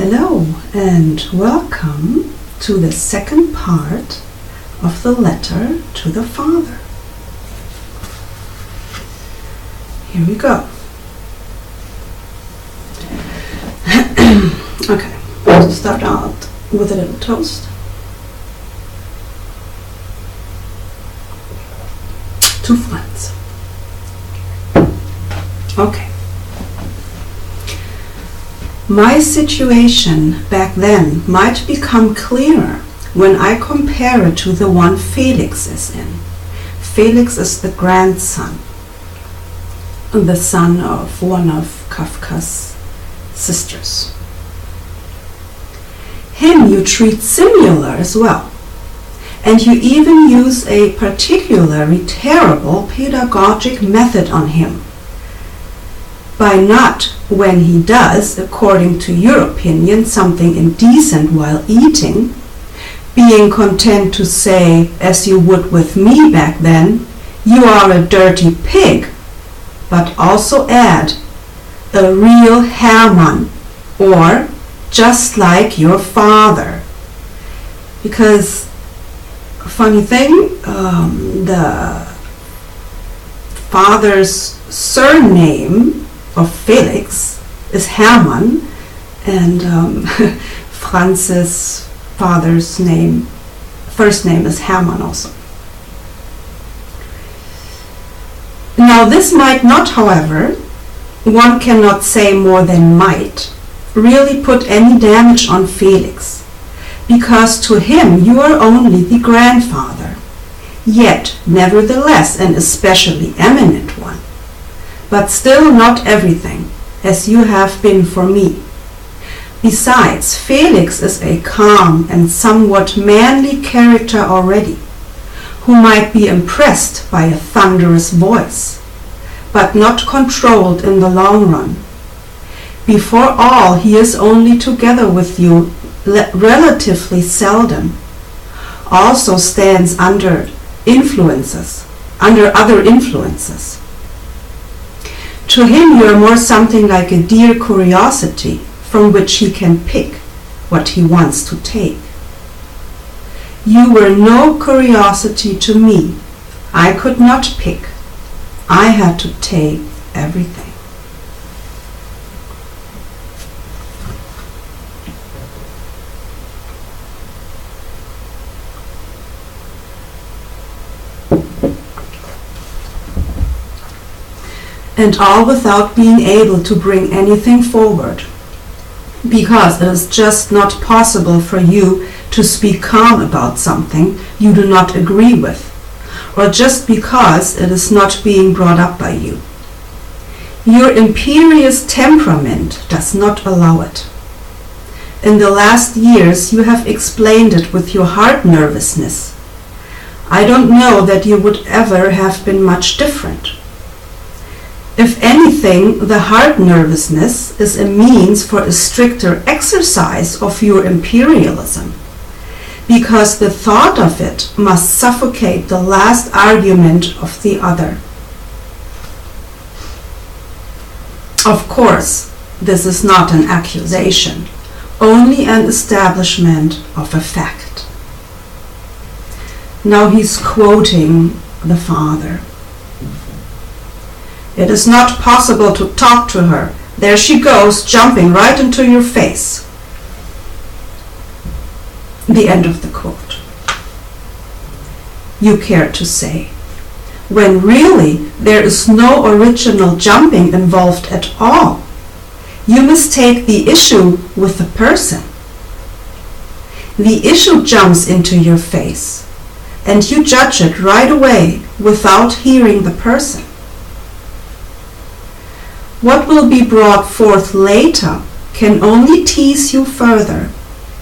Hello and welcome to the second part of the letter to the Father. Here we go. Okay, let's start out with a little toast. To Franz. Okay. My situation back then might become clearer when I compare it to the one Felix is in. Felix is the grandson, the son of one of Kafka's sisters. Him you treat similar as well, and you even use a particularly terrible pedagogic method on him. By not, when he does, according to your opinion, something indecent while eating, being content to say, as you would with me back then, you are a dirty pig, but also add, a real Hermann, or just like your father. Because, funny thing, the father's surname of Felix is Hermann, and Franz's father's first name is Hermann also. Now this might not, however, one cannot say more than might, really put any damage on Felix, because to him you are only the grandfather, yet nevertheless an especially eminent one. But still not everything, as you have been for me. Besides, Felix is a calm and somewhat manly character already, who might be impressed by a thunderous voice, but not controlled in the long run. Before all, he is only together with you relatively seldom, also stands under other influences. To him you are more something like a dear curiosity from which he can pick what he wants to take. You were no curiosity to me. I could not pick. I had to take everything. And all without being able to bring anything forward, because it is just not possible for you to speak calm about something you do not agree with, or just because it is not being brought up by you. Your imperious temperament does not allow it. In the last years you have explained it with your heart nervousness. I don't know that you would ever have been much different. If anything, the heart nervousness is a means for a stricter exercise of your imperialism, because the thought of it must suffocate the last argument of the other. Of course, this is not an accusation, only an establishment of a fact. Now he's quoting the Father. It is not possible to talk to her. There she goes, jumping right into your face. The end of the quote. You care to say, when really there is no original jumping involved at all. You mistake the issue with the person. The issue jumps into your face, and you judge it right away without hearing the person. What will be brought forth later can only tease you further,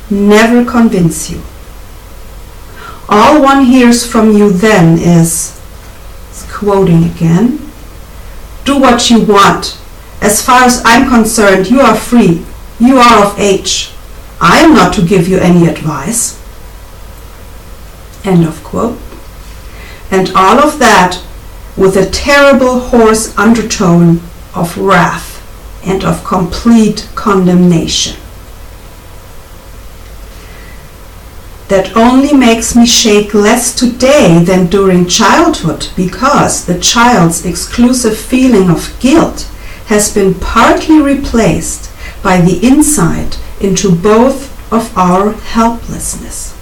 never convince you. All one hears from you then is, quoting again, do what you want. As far as I'm concerned, you are free. You are of age. I am not to give you any advice. End of quote. And all of that with a terrible hoarse undertone of wrath and of complete condemnation. that only makes me shake less today than during childhood, because the child's exclusive feeling of guilt has been partly replaced by the insight into both of our helplessness.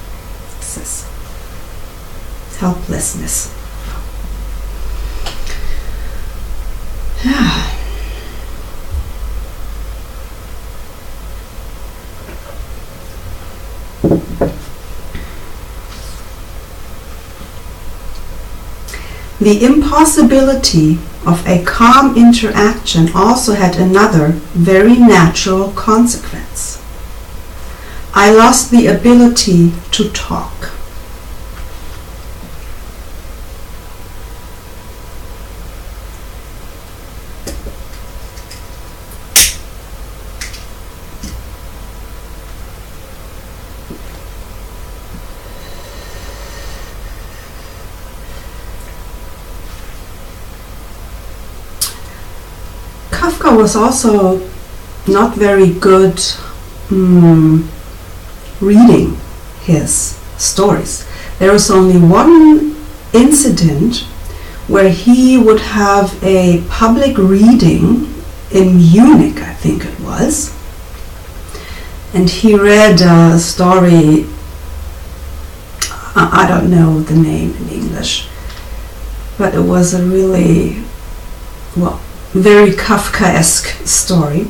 Helplessness. The impossibility of a calm interaction also had another very natural consequence. I lost the ability to talk. Kafka was also not very good reading his stories. There was only one incident where he would have a public reading in Munich, I think it was, and he read a story, I don't know the name in English, but it was a really, very Kafkaesque story.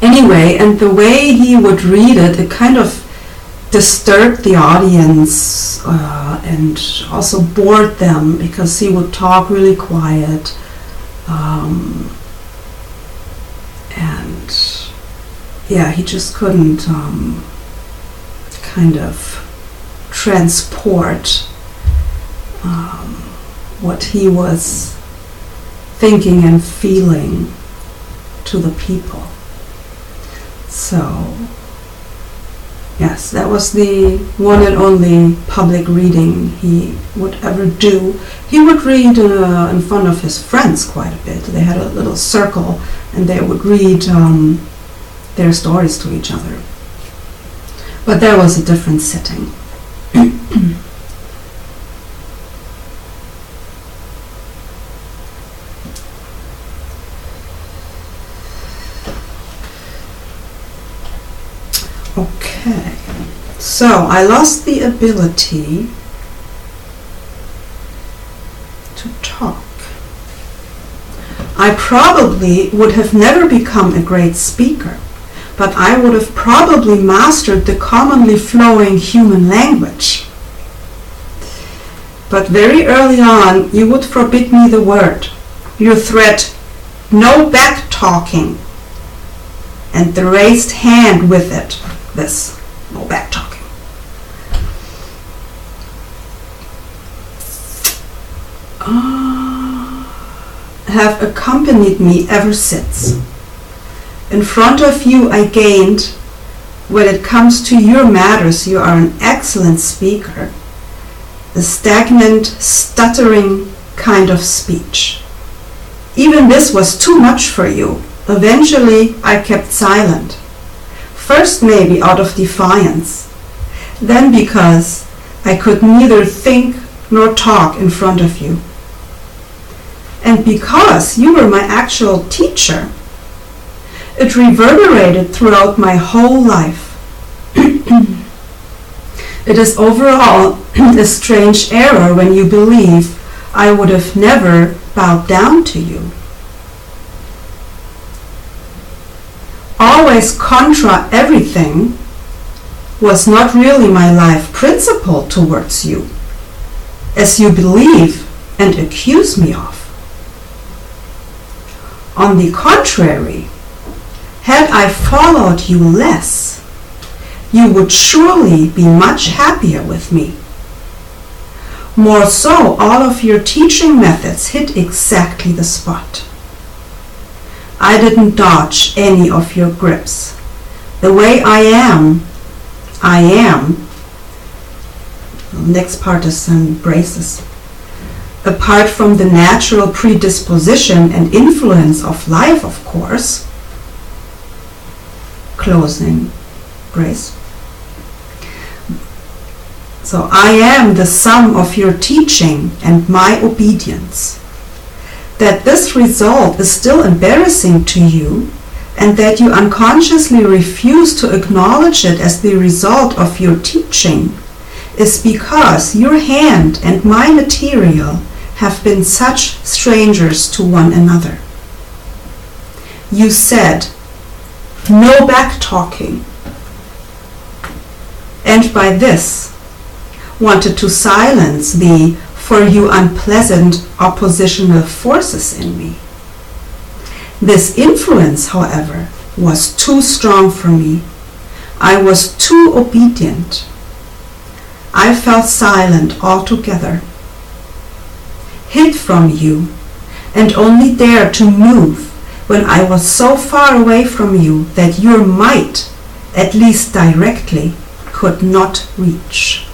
Anyway, and the way he would read it, it kind of disturbed the audience and also bored them, because he would talk really quiet and he just couldn't kind of transport what he was thinking and feeling to the people. So, yes, that was the one and only public reading he would ever do. He would read in front of his friends quite a bit. They had a little circle and they would read their stories to each other. But there was a different setting. Okay, so I lost the ability to talk. I probably would have never become a great speaker, but I would have probably mastered the commonly flowing human language. But very early on, you would forbid me the word. Your threat, no back talking, and the raised hand with it. This, no back talking. Have accompanied me ever since. In front of you I gained, when it comes to your matters, you are an excellent speaker, a stagnant, stuttering kind of speech. Even this was too much for you. Eventually I kept silent. First maybe out of defiance, then because I could neither think nor talk in front of you. And because you were my actual teacher, it reverberated throughout my whole life. It is overall a strange error when you believe I would have never bowed down to you. Always contra everything was not really my life principle towards you, as you believe and accuse me of. On the contrary, had I followed you less, you would surely be much happier with me. More so, all of your teaching methods hit exactly the spot. I didn't dodge any of your grips. The way I am. The next part is in braces. Apart from the natural predisposition and influence of life, of course. Closing brace. So I am the sum of your teaching and my obedience. That this result is still embarrassing to you, and that you unconsciously refuse to acknowledge it as the result of your teaching, is because your hand and my material have been such strangers to one another. You said, "No back-talking," and by this wanted to silence the, for you, unpleasant oppositional forces in me. This influence, however, was too strong for me. I was too obedient. I fell silent altogether, hid from you, and only dared to move when I was so far away from you that your might, at least directly, could not reach.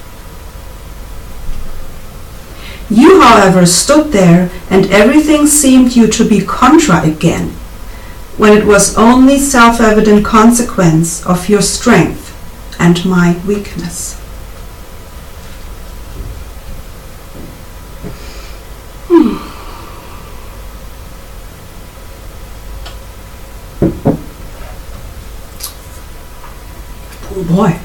You, however, stood there, and everything seemed you to be contra again, when it was only self-evident consequence of your strength and my weakness. Oh boy.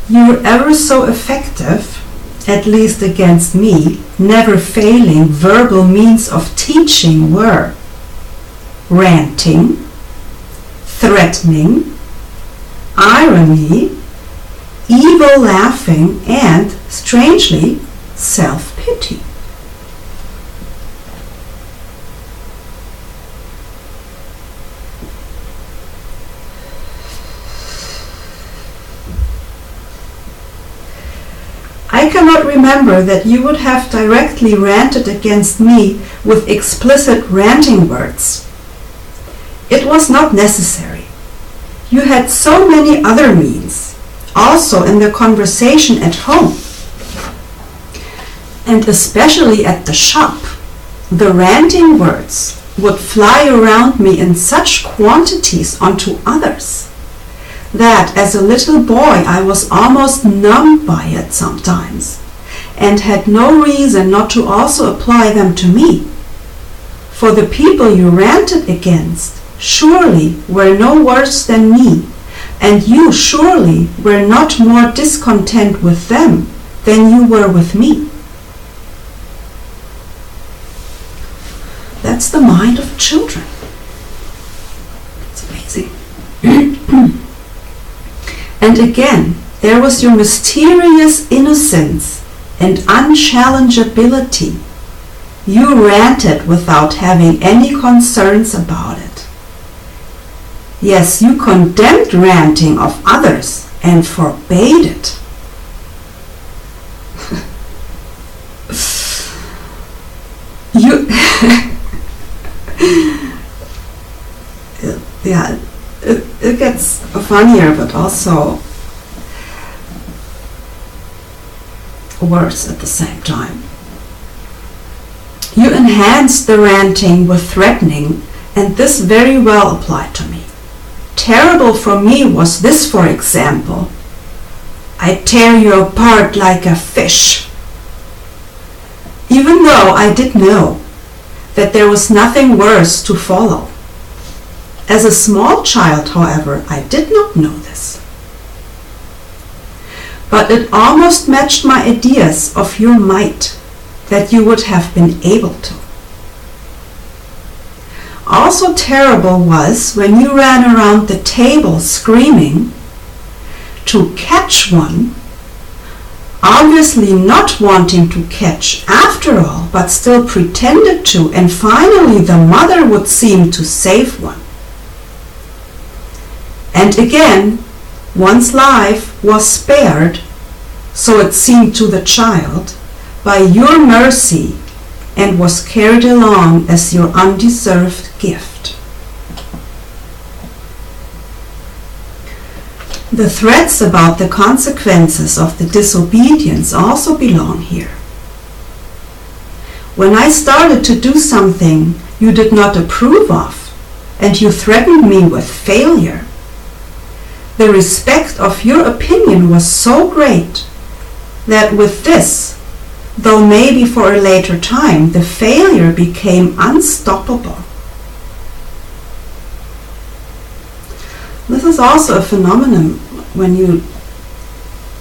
You're ever so effective, at least against me, never failing verbal means of teaching were ranting, threatening, irony, evil laughing, and, strangely, self-pity. I cannot remember that you would have directly ranted against me with explicit ranting words. It was not necessary. You had so many other means, also in the conversation at home, and especially at the shop. The ranting words would fly around me in such quantities onto others that as a little boy I was almost numb by it sometimes, and had no reason not to also apply them to me. For the people you ranted against surely were no worse than me, and you surely were not more discontent with them than you were with me. That's the mind of children. It's amazing. And again, there was your mysterious innocence and unchallengeability. You ranted without having any concerns about it. Yes, you condemned ranting of others and forbade it. You yeah, it gets funnier, but also worse at the same time. You enhanced the ranting with threatening, and this very well applied to me. Terrible for me was this, for example: "I tear you apart like a fish." Even though I did know that there was nothing worse to follow. As a small child, however, I did not know this. But it almost matched my ideas of your might, that you would have been able to. Also terrible was when you ran around the table screaming to catch one, obviously not wanting to catch after all, but still pretended to, and finally the mother would seem to save one. And again, one's life was spared, so it seemed to the child, by your mercy, and was carried along as your undeserved gift. The threats about the consequences of the disobedience also belong here. When I started to do something you did not approve of, and you threatened me with failure, the respect of your opinion was so great that with this, though maybe for a later time, the failure became unstoppable. This is also a phenomenon when you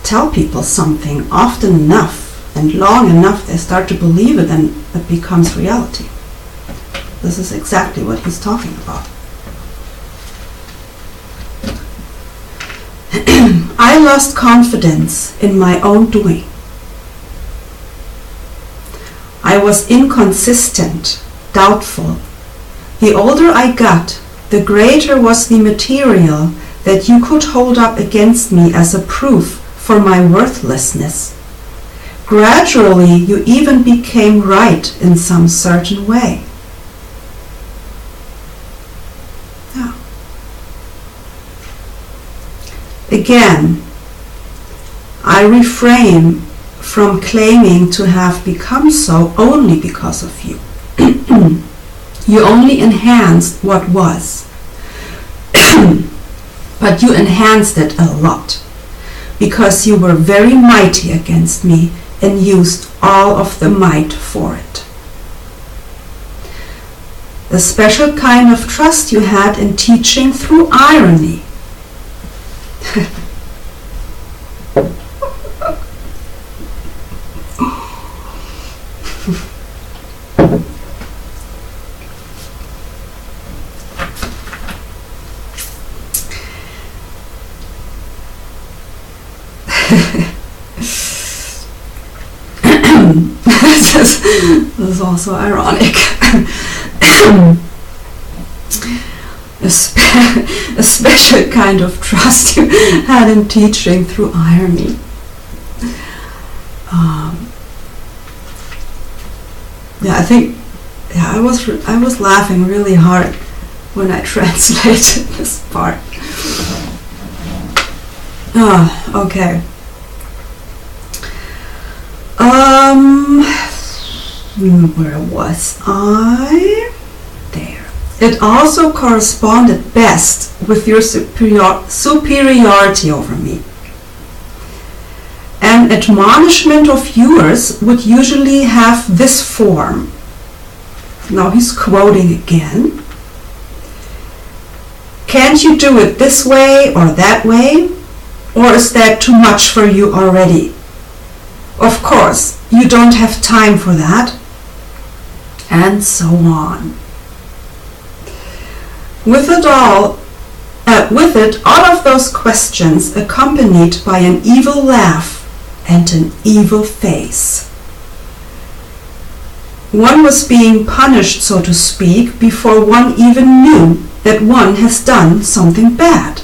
tell people something often enough and long enough, they start to believe it and it becomes reality. This is exactly what he's talking about. I lost confidence in my own doing. I was inconsistent, doubtful. The older I got, the greater was the material that you could hold up against me as a proof for my worthlessness. Gradually, you even became right in some certain way. Yeah. Again, I refrain from claiming to have become so only because of you. You only enhanced what was. But you enhanced it a lot, because you were very mighty against me and used all of the might for it. The special kind of trust you had in teaching through irony. This is also ironic. A special kind of trust you had in teaching through irony. I was laughing really hard when I translated this part. Okay. Where was I? There. It also corresponded best with your superiority over me. An admonishment of yours would usually have this form. Now he's quoting again. Can't you do it this way or that way? Or is that too much for you already? Of course, you don't have time for that. And so on. With it, all of those questions accompanied by an evil laugh and an evil face. One was being punished, so to speak, before one even knew that one has done something bad.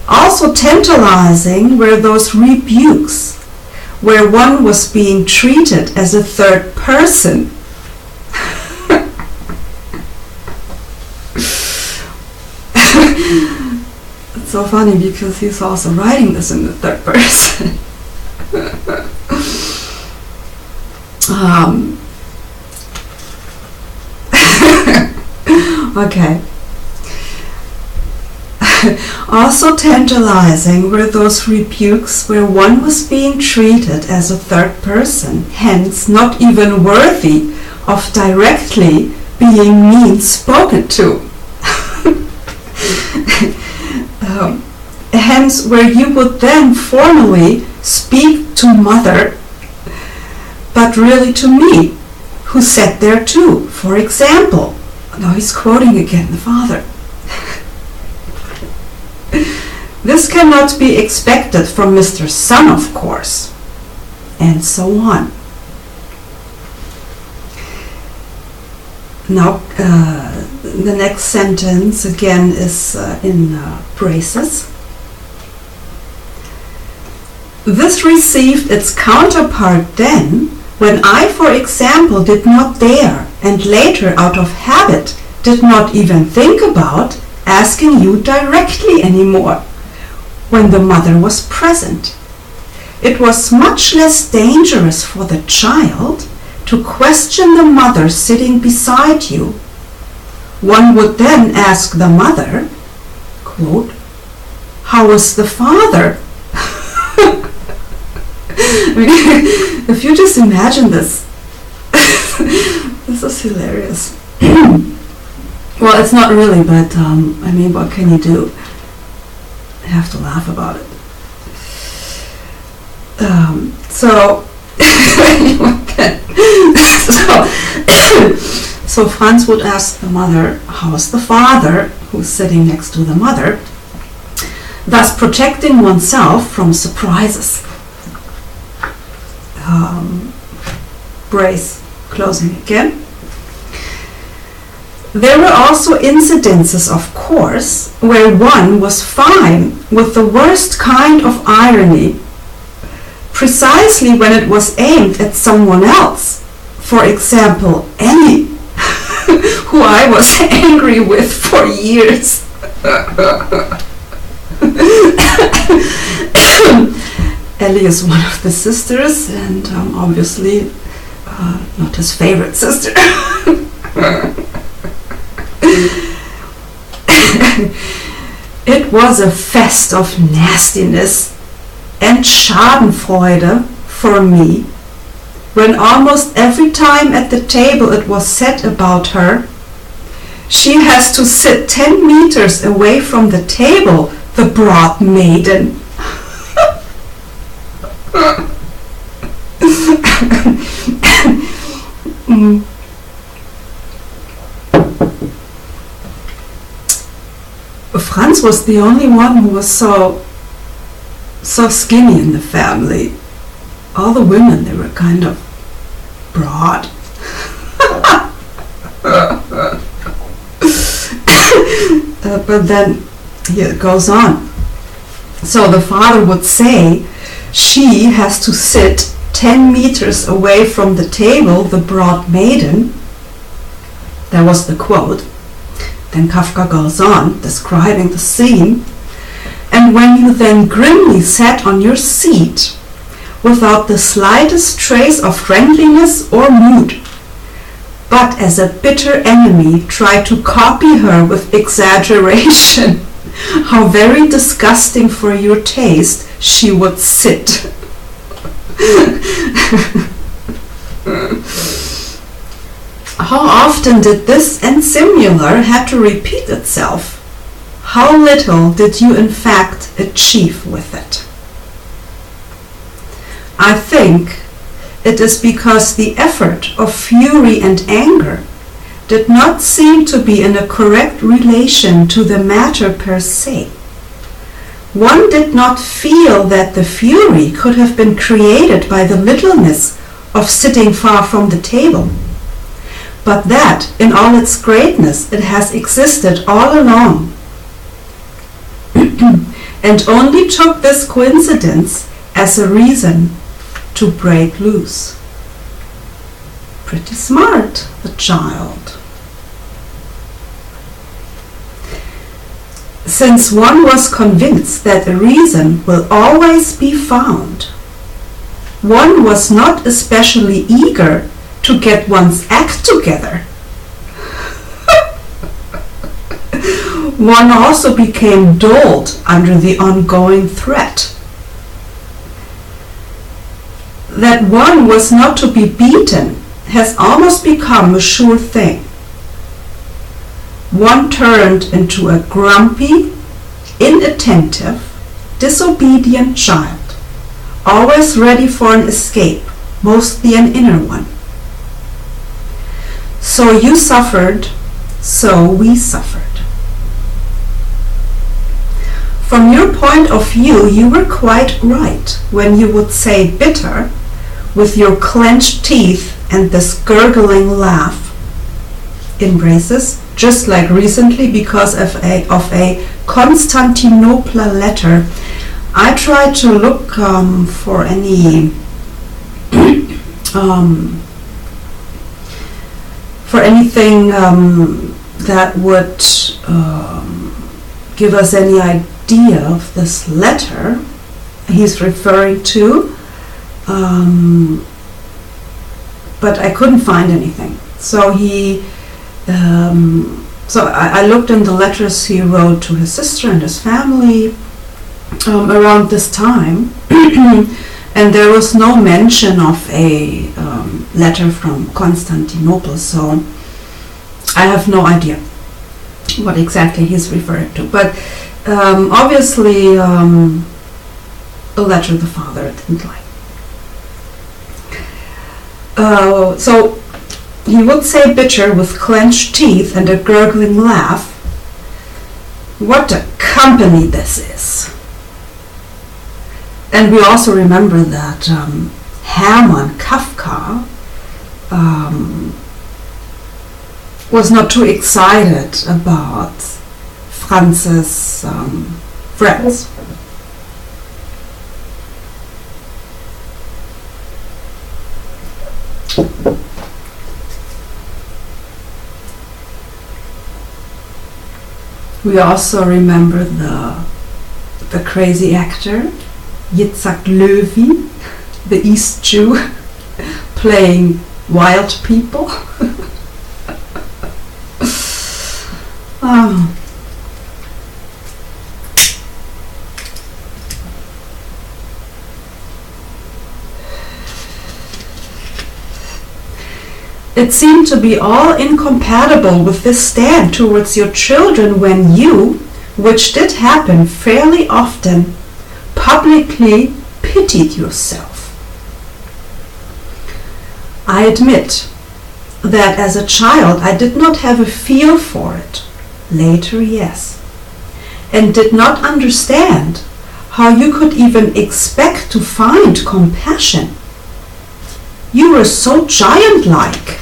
Also tantalizing were those rebukes, where one was being treated as a third person. It's so funny because he's also writing this in the third person. Okay. Also tantalizing were those rebukes where one was being treated as a third person, hence not even worthy of directly being mean spoken to. Hence where you would then formally speak to mother, but really to me, who sat there too. For example, now he's quoting again the father. This cannot be expected from Mr. Son, of course, and so on. Now, the next sentence again is in braces. This received its counterpart then, when I, for example, did not dare, and later, out of habit, did not even think about asking you directly anymore. when the mother was present. It was much less dangerous for the child to question the mother sitting beside you. One would then ask the mother, quote, "How is the father?" I mean, if you just imagine this, this is hilarious. Well, it's not really, but I mean, what can you do? I have to laugh about it. So Franz would ask the mother, "How's the father?" who's sitting next to the mother, thus protecting oneself from surprises. Brace, closing again. There were also incidences, of course, where one was fine with the worst kind of irony, precisely when it was aimed at someone else. For example, Ellie, who I was angry with for years. Ellie is one of the sisters, and obviously not his favorite sister. It was a fest of nastiness and Schadenfreude for me when almost every time at the table it was said about her, "She has to sit 10 meters away from the table, the broad maiden." Franz was the only one who was so skinny in the family. All the women, they were kind of broad. But then here it goes on. So the father would say, "She has to sit 10 meters away from the table, the broad maiden." That was the quote. Then Kafka goes on, describing the scene. "And when you then grimly sat on your seat, without the slightest trace of friendliness or mood, but as a bitter enemy tried to copy her with exaggeration, how very disgusting for your taste she would sit." How often did this and similar had to repeat itself? How little did you in fact achieve with it? I think it is because the effort of fury and anger did not seem to be in a correct relation to the matter per se. One did not feel that the fury could have been created by the littleness of sitting far from the table, but that in all its greatness it has existed all along, and only took this coincidence as a reason to break loose. Pretty smart, the child. Since one was convinced that a reason will always be found, one was not especially eager to get one's act together. One also became dulled under the ongoing threat that one was not to be beaten has almost become a sure thing. One turned into a grumpy, inattentive, disobedient child, always ready for an escape, mostly an inner one. So you suffered, so we suffered. From your point of view, you were quite right when you would say bitter with your clenched teeth and this gurgling laugh. In braces, just like recently because of a Constantinople letter. I tried to look for any for anything that would give us any idea of this letter he's referring to, but I couldn't find anything. So I looked in the letters he wrote to his sister and his family around this time, and there was no mention of a letter from Constantinople, so I have no idea what exactly he's referring to. But obviously a letter the father didn't like. So he would say bitter with clenched teeth and a gurgling laugh, "What a company this is." And we also remember that Franz Kafka was not too excited about Franz's friends. We also remember the crazy actor Yitzhak Löwy, the East Jew, playing wild people. It seemed to be all incompatible with this stand towards your children when you, which did happen fairly often, publicly pitied yourself. I admit that as a child I did not have a feel for it. Later, yes. And did not understand how you could even expect to find compassion. You were so giant-like.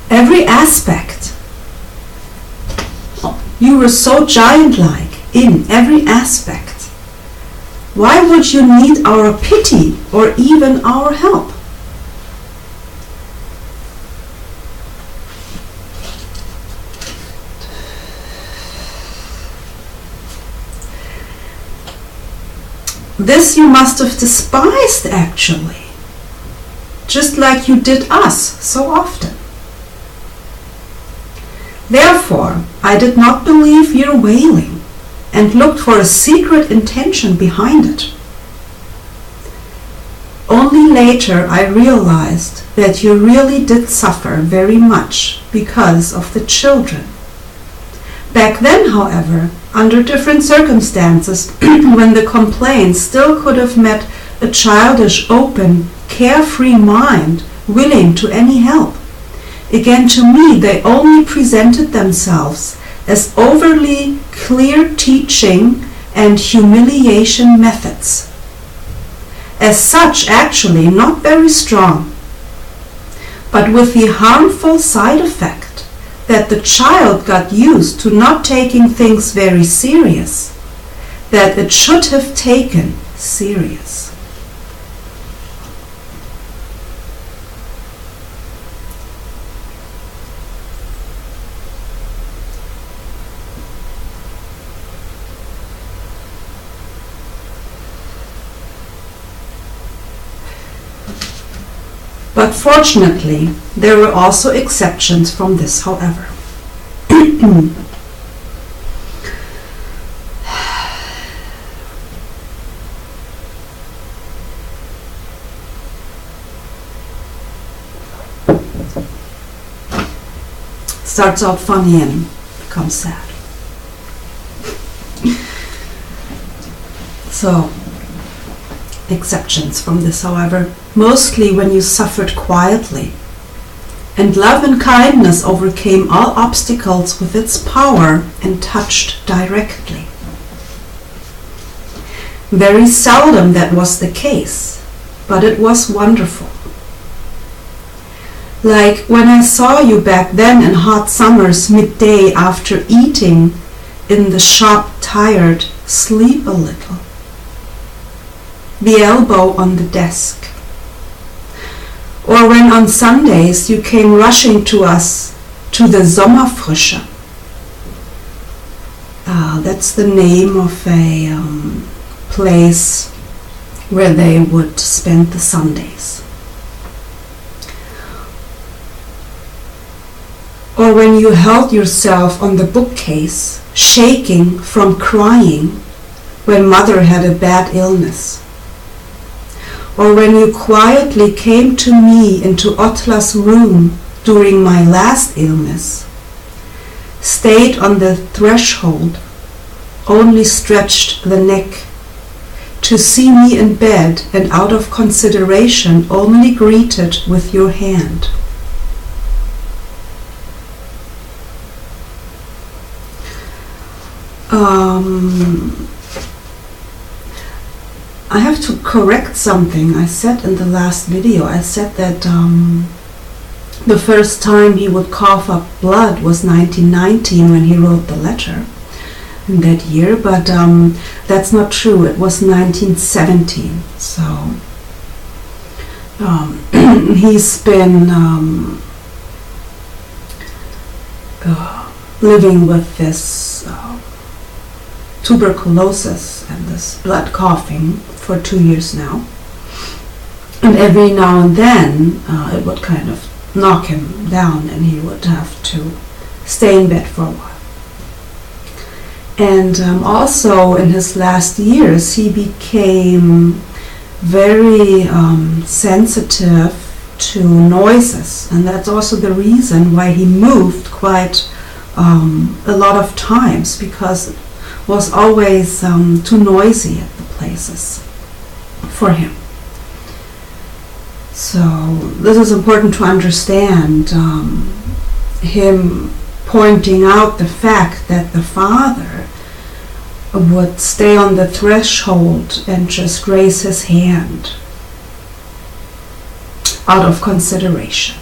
Every aspect. You were so giant-like in every aspect. Why would you need our pity or even our help? This you must have despised, actually, just like you did us so often. Therefore, I did not believe your wailing and looked for a secret intention behind it. Only later I realized that you really did suffer very much because of the children. Back then, however, under different circumstances, when the complaint still could have met a childish, open, carefree mind willing to any help, again, to me, they only presented themselves as overly clear teaching and humiliation methods. As such, actually, not very strong, but with the harmful side effect that the child got used to not taking things very serious, that it should have taken serious. But fortunately, there were also exceptions from this, however. Starts out funny and becomes sad. So, exceptions from this, however, mostly when you suffered quietly, and love and kindness overcame all obstacles with its power and touched directly. Very seldom that was the case, but it was wonderful. Like when I saw you back then in hot summers midday after eating in the shop, tired, sleep a little. The elbow on the desk. Or when on Sundays you came rushing to us to the Sommerfrische. That's the name of a place where they would spend the Sundays. Or when you held yourself on the bookcase, shaking from crying when mother had a bad illness. Or when you quietly came to me into Otla's room during my last illness, stayed on the threshold, only stretched the neck, to see me in bed and out of consideration only greeted with your hand. I have to correct something I said in the last video. I said that the first time he would cough up blood was 1919 when he wrote the letter in that year, but that's not true. It was 1917. So he's been living with this tuberculosis and this blood coughing for 2 years now. And every now and then it would kind of knock him down and he would have to stay in bed for a while. And also in his last years he became very sensitive to noises, and that's also the reason why he moved quite a lot of times, because it was always too noisy at the places for him. So this is important to understand, him pointing out the fact that the father would stay on the threshold and just raise his hand out of consideration.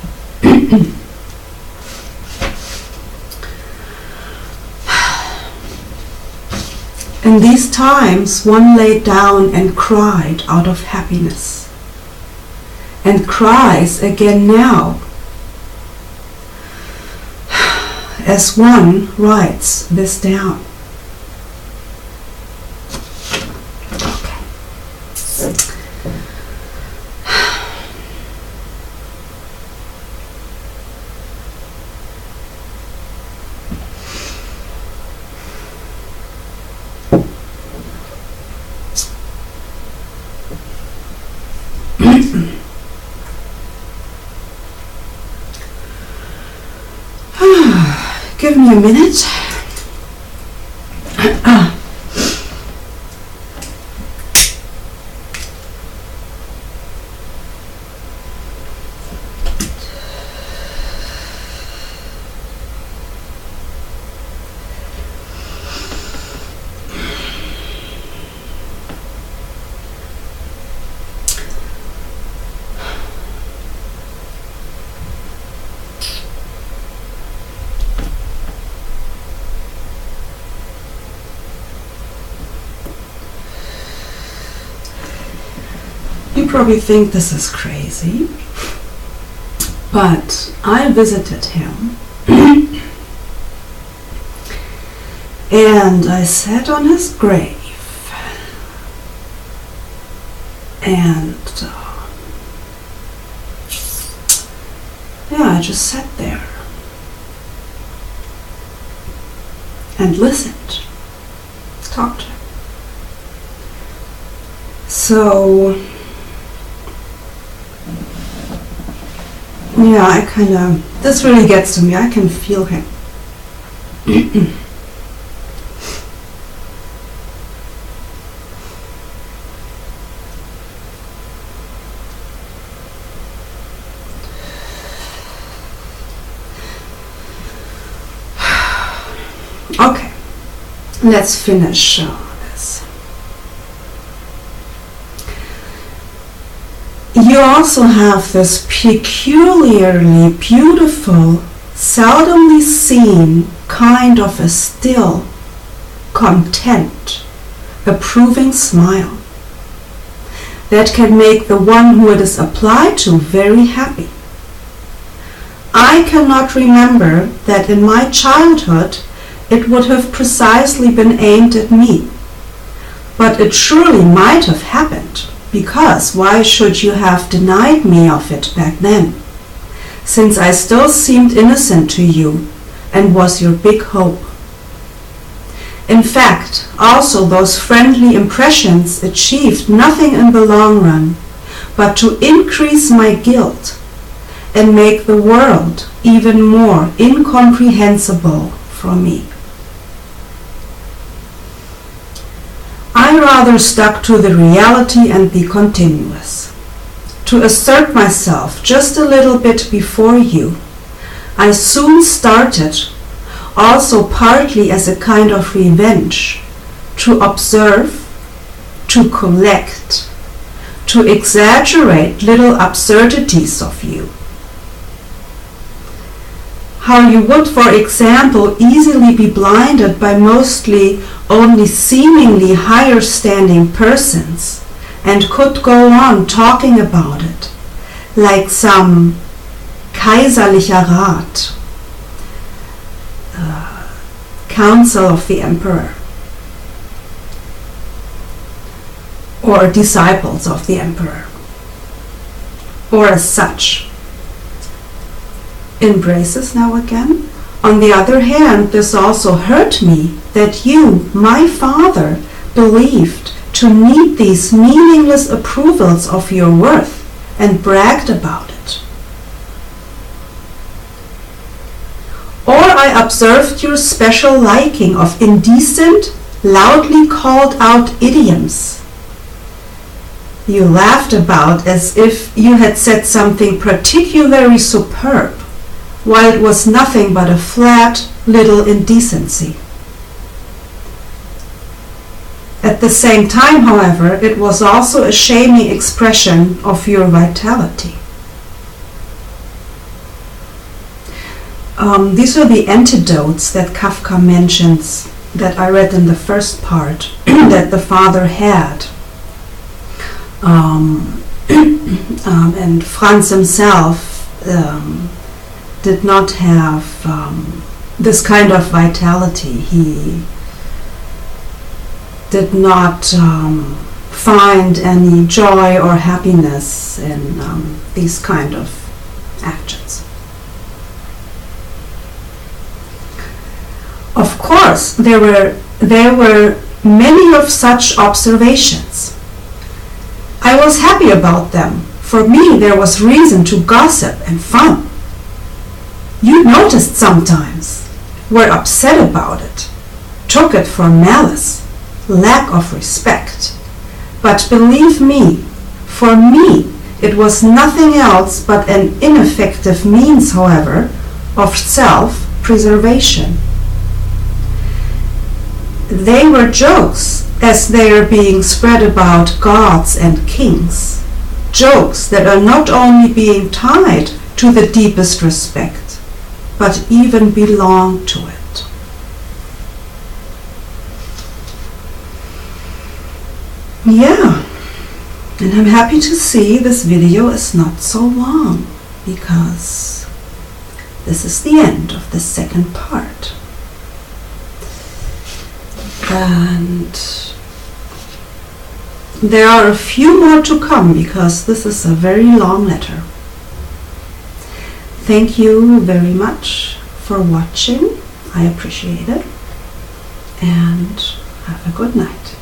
In these times, one lay down and cried out of happiness, and cries again now, as one writes this down. Give me a minute. You probably think this is crazy, but I visited him and I sat on his grave and I just sat there and listened, talked to him. So yeah, I kind of, this really gets to me. I can feel him. Okay, let's finish this. You also have this peculiarly beautiful, seldomly seen kind of a still, content, approving smile that can make the one who it is applied to very happy. I cannot remember that in my childhood it would have precisely been aimed at me. But it surely might have happened, because why should you have denied me of it back then, since I still seemed innocent to you and was your big hope? In fact, also those friendly impressions achieved nothing in the long run, but to increase my guilt and make the world even more incomprehensible for me. I rather stuck to the reality and the continuous. To assert myself just a little bit before you, I soon started, also partly as a kind of revenge, to observe, to collect, to exaggerate little absurdities of you. How you would, for example, easily be blinded by mostly only seemingly higher standing persons and could go on talking about it, like some kaiserlicher Rat, council of the emperor, or disciples of the emperor, or as such. In braces now again. On the other hand, this also hurt me that you, my father, believed to need these meaningless approvals of your worth and bragged about it. Or I observed your special liking of indecent, loudly called out idioms. You laughed about as if you had said something particularly superb, while it was nothing but a flat little indecency. At the same time, however, it was also a shaming expression of your vitality. These are the antidotes that Kafka mentions, that I read in the first part, that the father had. And Franz himself did not have this kind of vitality. He did not find any joy or happiness in these kind of actions. Of course, there were many of such observations. I was happy about them. For me, there was reason to gossip and fun. You noticed sometimes, were upset about it, took it for malice, lack of respect. But believe me, for me, it was nothing else but an ineffective means, however, of self-preservation. They were jokes as they are being spread about gods and kings, jokes that are not only being tied to the deepest respect, but even belong to it. Yeah, and I'm happy to see this video is not so long, because this is the end of the second part. And there are a few more to come, because this is a very long letter. Thank you very much for watching. I appreciate it. And have a good night.